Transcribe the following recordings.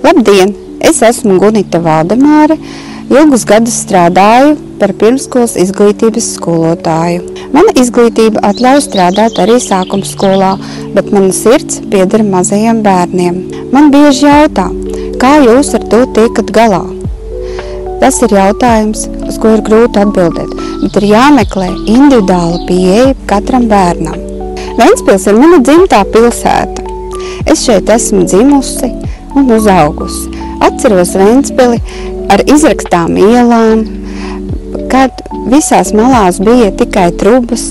Labdien! Es esmu Gunita Valdemāre, ilgus gadus strādāju par pirmsskolas izglītības skolotāju. Mana izglītība atļauj strādāt arī sākuma skolā, bet mana sirds pieder mazajiem bērniem. Man bieži jautā, kā jūs ar to tiekat galā? Tas ir jautājums, uz ko ir grūti atbildēt, bet ir jāmeklē individuāla pieeja katram bērnam. Ventspils ir mana dzimtā pilsēta. Es šeit esmu dzimusi un uzaugusi. Atceros Ventspili ar izrakstām ielām, kad visās malās bija tikai trubas,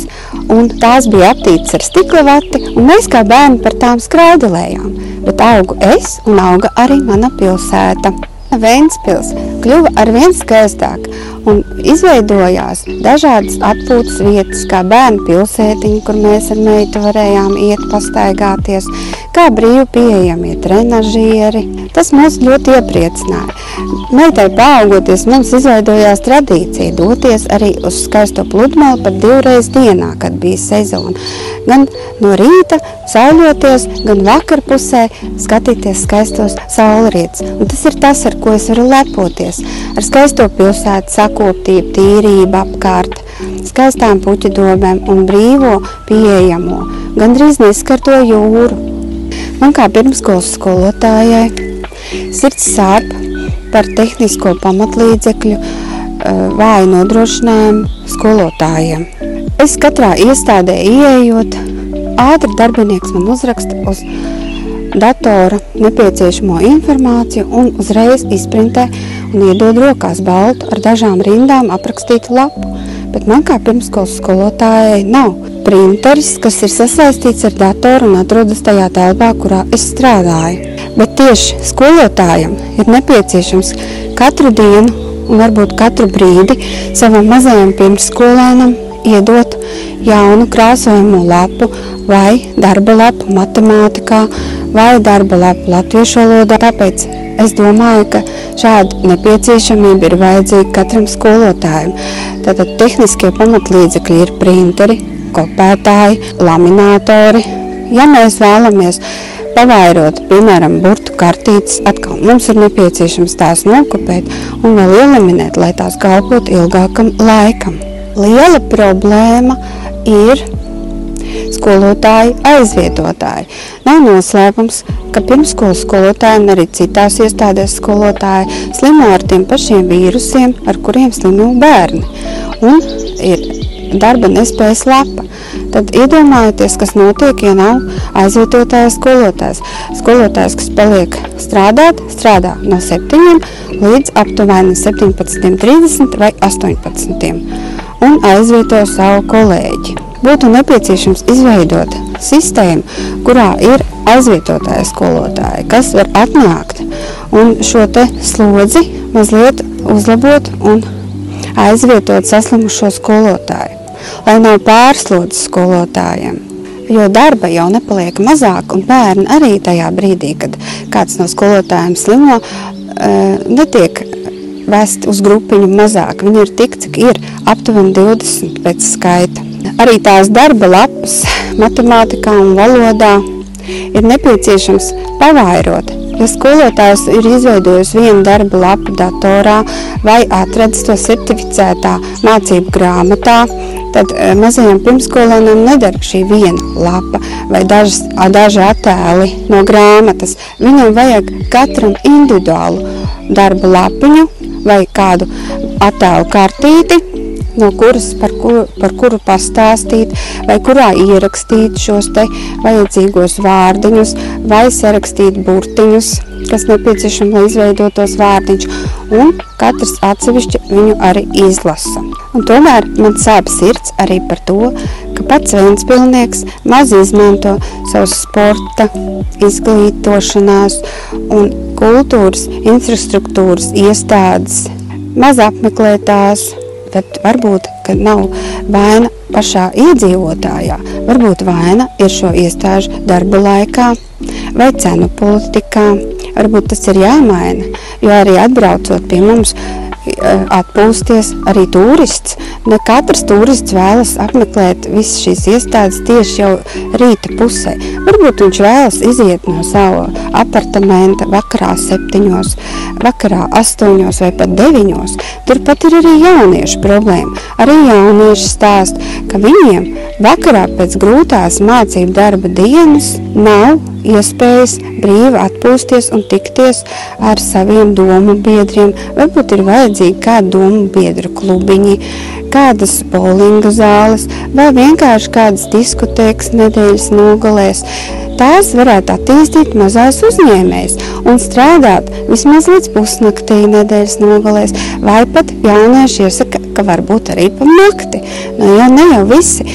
un tās bija aptītas ar stiklavati, un mēs kā bērni par tām skraidelējām. Bet augu es un auga arī mana pilsēta. Ventspils kļuva arvien skaistāk un izveidojās dažādas atpūtas vietas, kā bērnu pilsētiņa, kur mēs ar meitu varējām iet pastaigāties, kā brīvi pieejamie trenažieri. Tas mūs ļoti iepriecināja. Meitai paaugoties mums izveidojās tradīcija doties arī uz skaisto pludmali pat 2 reizes dienā, kad bija sezona. Gan no rīta sauļoties, gan vakarpusē skatīties skaistos saulrietus. Un tas ir tas, ar ko es varu lepoties. Ar skaisto pilsētu sakoptību, tīrību apkārt, skaistām puķu domēm un brīvo pieejamo, gandrīz neskarto jūru. Man kā pirmsskolas skolotājai sirds sāp par tehnisko pamatlīdzekļu vāju nodrošinājumu skolotājiem. Es katrā iestādē ieejot, ātri darbinieks man uzraksta uz datora nepieciešamo informāciju un uzreiz izprintē un iedod rokās baltu ar dažām rindām aprakstītu lapu. Bet man kā pirmsskolas skolotājai nav printeris, kas ir sasaistīts ar datoru un atrodas tajā telpā, kurā es strādāju. Bet tieši skolotājam ir nepieciešams katru dienu un varbūt katru brīdi savam mazajam pirmsskolēnam iedot jaunu krāsojumu lapu vai darba lapu matemātikā vai darba lapu latviešu valodā. Tāpēc es domāju, ka šāda nepieciešamība ir vajadzīga katram skolotājam. Tātad tehniskie pamatlīdzekļi ir printeri, kopētāji, laminātori. Ja mēs vēlamies pavairot, piemēram, burtu kartītes, atkal mums ir nepieciešams tās nokopēt un vēl ielaminēt, lai tās kalpot ilgākam laikam. Liela problēma ir skolotāji aizvietotāji. Nav noslēpums, ka pirmsskolas skolotāji un arī citās iestādēs skolotāji slimo ar tiem pašiem vīrusiem, ar kuriem slimo bērni. Un ir darba nespējas lapa. Tad iedomājieties, kas notiek, ja nav aizvietotāja skolotājs. Skolotājs, kas paliek strādā no 7 līdz aptuveni 17:30 vai 18 un aizvieto savu kolēģi. Būtu nepieciešams izveidot sistēmu, kurā ir aizvietotāja skolotāja, kas var atnākt un šo te slodzi mazliet uzlabot un aizvietot saslimušo skolotāju, lai nav pārslodzes skolotājiem. Jo darba jau nepaliek mazāk, un bērni arī tajā brīdī, kad kāds no skolotājiem slimo, netiek vest uz grupiņu mazāk. Viņi ir tik, cik ir, aptuveni 20 pēc skaita. Arī tās darba lapas matemātikā un valodā ir nepieciešams pavairot. Ja skolotājs ir izveidojis vienu darba lapu datorā vai atradis to certificētā mācību grāmatā, tad mazajam pirmsskolēnam nedara šī viena lapa vai daži attēli no grāmatas. Viņam vajag katram individuālu darba lapiņu vai kādu attēlu kartīti, no kuras par kuru pastāstīt, vai kurā ierakstīt šos te vajadzīgos vārdiņus, vai sarakstīt burtiņus, kas nepieciešami, lai izveidotos vārdiņš, un katrs atsevišķi viņu arī izlasa. Un tomēr man sāp sirds arī par to, ka pats ventspilnieks maz izmanto savus sporta, izglītošanās un kultūras infrastruktūras iestādes, maz apmeklētās. Tad varbūt, ka nav vaina pašā iedzīvotājā, varbūt vaina ir šo iestāžu darba laikā vai cenu politikā. Varbūt tas ir jāmaina, jo arī atbraucot pie mums atpūsties arī turists. Ne katrs turists vēlas apmeklēt visas šīs iestādes tieši jau rīta pusē. Varbūt viņš vēlas iziet no sava apartamenta vakarā 7, vakarā 8 vai pat 9. Turpat ir arī jauniešu problēma. Arī jaunieši stāst, ka viņiem vakarā pēc grūtās mācību darba dienas nav iespējas brīvi atpūsties un tikties ar saviem domu biedriem. Varbūt ir vajadzīgi kādi domu biedru klubiņi, kādas bowlinga zāles vai vienkārši kādas diskotēkas nedēļas nogalēs. Tās varētu attīstīt mazais uzņēmējs un strādāt vismaz līdz pusnaktī nedēļas nogalēs, vai pat jaunieši iesaka, ka varbūt arī pa nakti. Ja ne jau visi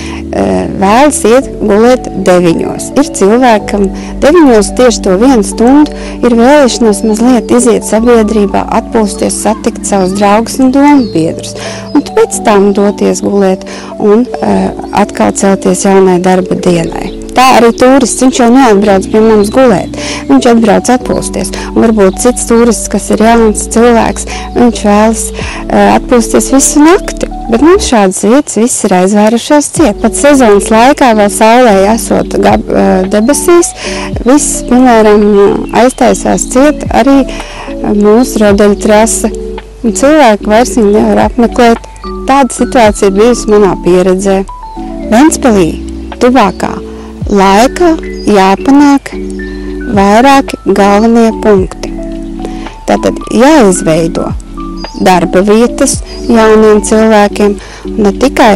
vēlas iet gulēt 9. Ir cilvēki, kam 9 tieši to 1 stundu ir vēlēšanās mazliet iziet sabiedrībā, atpūsties, satikt savus draugus un domu biedrus. Un pēc tam doties gulēt un atkal celties jaunai darba dienai. Tā arī turists, viņš jau neatbrauc pie mums gulēt, viņš atbrauc atpūsties. Un varbūt cits turists, kas ir jauns cilvēks, viņš vēlas atpūsties visu nakti. Bet mums šādas vietas viss ir aizvērušās ciet. Pat sezonas laikā vēl saulē esot debesīs, viss, piemēram, aiztaisās ciet arī mūsu rodeļu trase. Un cilvēki vairs viņu nevar apmeklēt. Tāda situācija ir bijusi manā pieredzē. Ventspilī tuvākā laikā jāpanāk vairāki galvenie punkti. Tātad jāizveido darba vietas jauniem cilvēkiem, ne tikai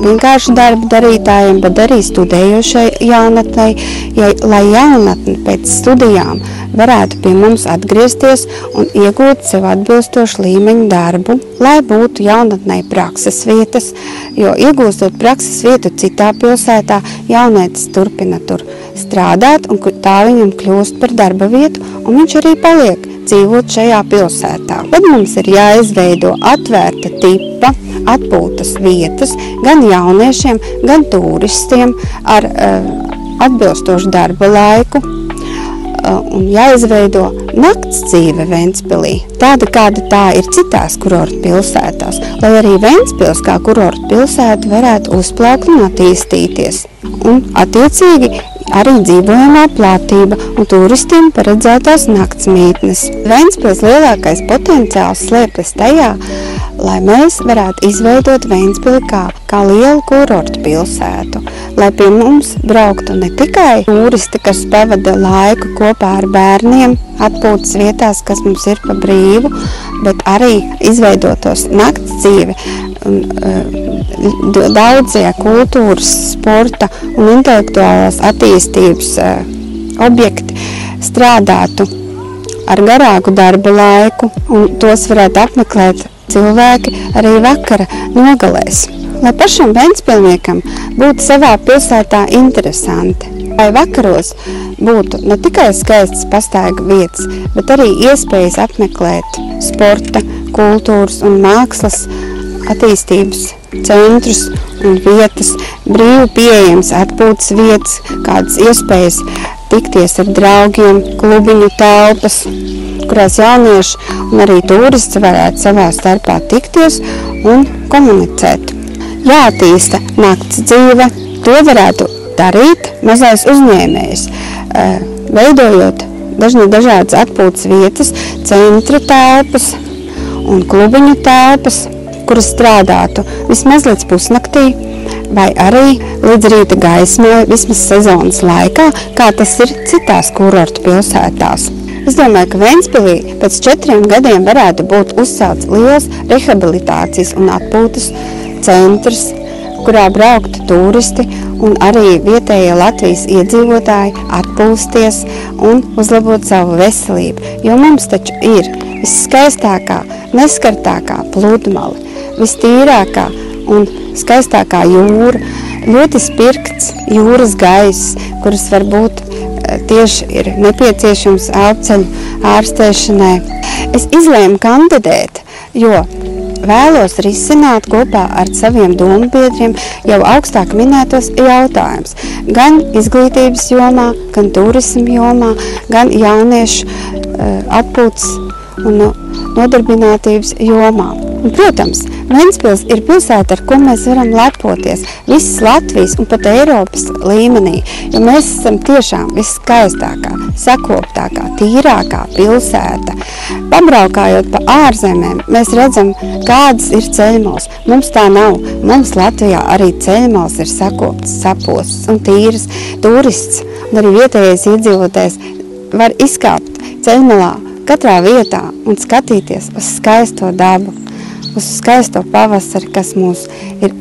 vienkārši darba darītājiem, bet arī studējošai jaunatnei, lai jaunatne pēc studijām varētu pie mums atgriezties un iegūt sev atbilstošu līmeņu darbu, lai būtu jaunatnei prakses vietas, jo iegūstot prakses vietu citā pilsētā, jaunietis turpina tur strādāt un tā viņam kļūst par darba vietu un viņš arī paliek dzīvot šajā pilsētā. Tad mums ir jāizveido atvērta tipa atpūtas vietas gan jauniešiem, gan turistiem ar atbilstošu darba laiku. Un jāizveido nakts dzīve Ventspilī, tāda kāda tā ir citās kurortu pilsētās, lai arī Ventspils kā kurortu pilsēta varētu uzplaukt un attīstīties. Un attiecīgi arī dzīvojamā platība un turistiem paredzētās naktsmītnes. Ventspils lielākais potenciāls slēpjas tajā, lai mēs varētu izveidot Ventspili kā lielu kurortu pilsētu, lai pie mums brauktu ne tikai turisti, kas pavada laiku kopā ar bērniem, atpūtas vietās, kas mums ir pa brīvu, bet arī izveidotos nakts dzīve, daudzie kultūras, sporta un intelektuālās attīstības objekti strādātu ar garāku darba laiku un tos varētu apmeklēt cilvēki arī vakara nogalēs. Lai pašam ventspilniekam būtu savā pilsētā interesanti, lai vakaros būtu ne tikai skaistas pastaigu vietas, bet arī iespējas apmeklēt sporta, kultūras un mākslas attīstības centrus un vietas, brīvi pieejams atpūtas vietas, kādas iespējas tikties ar draugiem, klubiņu telpas, kurās jaunieši un arī turisti varētu savā starpā tikties un komunicēt. Jāattīsta nakts dzīve, to varētu darīt mazais uzņēmējs, veidojot dažādas atpūtas vietas, centra telpas un klubiņu telpas, kuras strādātu vismaz līdz pusnaktī vai arī līdz rīta gaismai vismaz sezonas laikā, kā tas ir citās kurortu pilsētās. Es domāju, ka Ventspilī pēc 4 gadiem varētu būt uzcelts liels rehabilitācijas un atpūtas centrs, kurā brauktu turisti un arī vietējie Latvijas iedzīvotāji atpūsties un uzlabot savu veselību, jo mums taču ir visskaistākā, neskartākā pludmale, vistīrākā un skaistākā jūra, ļoti spirkts jūras gaiss, kuras varbūt tieši ir nepieciešams elpceļu ārstēšanai. Es izlēmu kandidēt, jo vēlos risināt kopā ar saviem dombiedriem jau augstāk minētos jautājumus. Gan izglītības jomā, gan turismu jomā, gan jauniešu atpūtas un nodarbinātības jomā. Un, protams, Ventspils ir pilsēta, ar ko mēs varam lepoties visas Latvijas un pat Eiropas līmenī, jo mēs esam tiešām viskaistākā, sakoptākā, tīrākā pilsēta. Pabraukājot pa ārzemēm, mēs redzam, kādas ir ceļmals. Mums tā nav. Mums Latvijā arī ceļmals ir sakopts, sapostas un tīras. Turists un arī vietējais iedzīvotājs var izkāpt ceļmalā katrā vietā un skatīties uz skaisto dabu, uz skaisto pavasari, kas mūs ir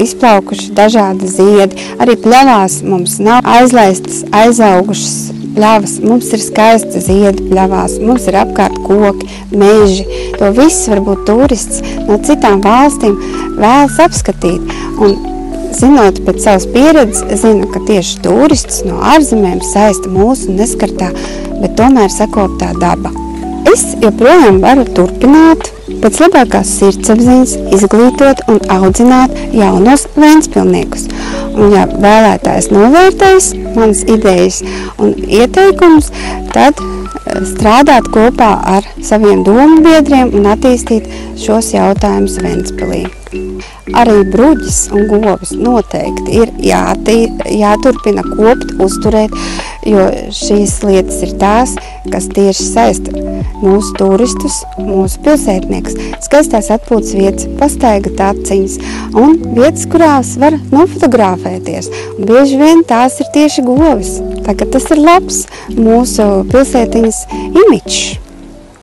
izplaukuši dažādi ziedi. Arī pļavās mums nav aizlaistas, aizaugušas pļavas. Mums ir skaisti ziedi pļavās, mums ir apkārt koki, meži. To viss varbūt turists no citām valstīm vēlas apskatīt. Un zinot pēc savas pieredzes, zinu, ka tieši turistus no ārzemēm saista mūsu neskartā, bet tomēr sakoptā daba. Es joprojām varu turpināt pēc labākās sirdsapziņas izglītot un audzināt jaunos ventspilniekus. Un ja vēlētājs novērtēs manas idejas un ieteikumus, tad strādāt kopā ar saviem domu biedriem un attīstīt šos jautājumus Ventspilī. Arī bruģis un govis noteikti ir jāturpina kopt, uzturēt, jo šīs lietas ir tās, kas tieši saista mūsu turistus, mūsu pilsētniekus, skaistās atpūtas vietas, pastaiga taciņas un vietas, kurās var nofotografēties. Un bieži vien tās ir tieši govis. Tagad tas ir labs mūsu pilsētiņas imidžs.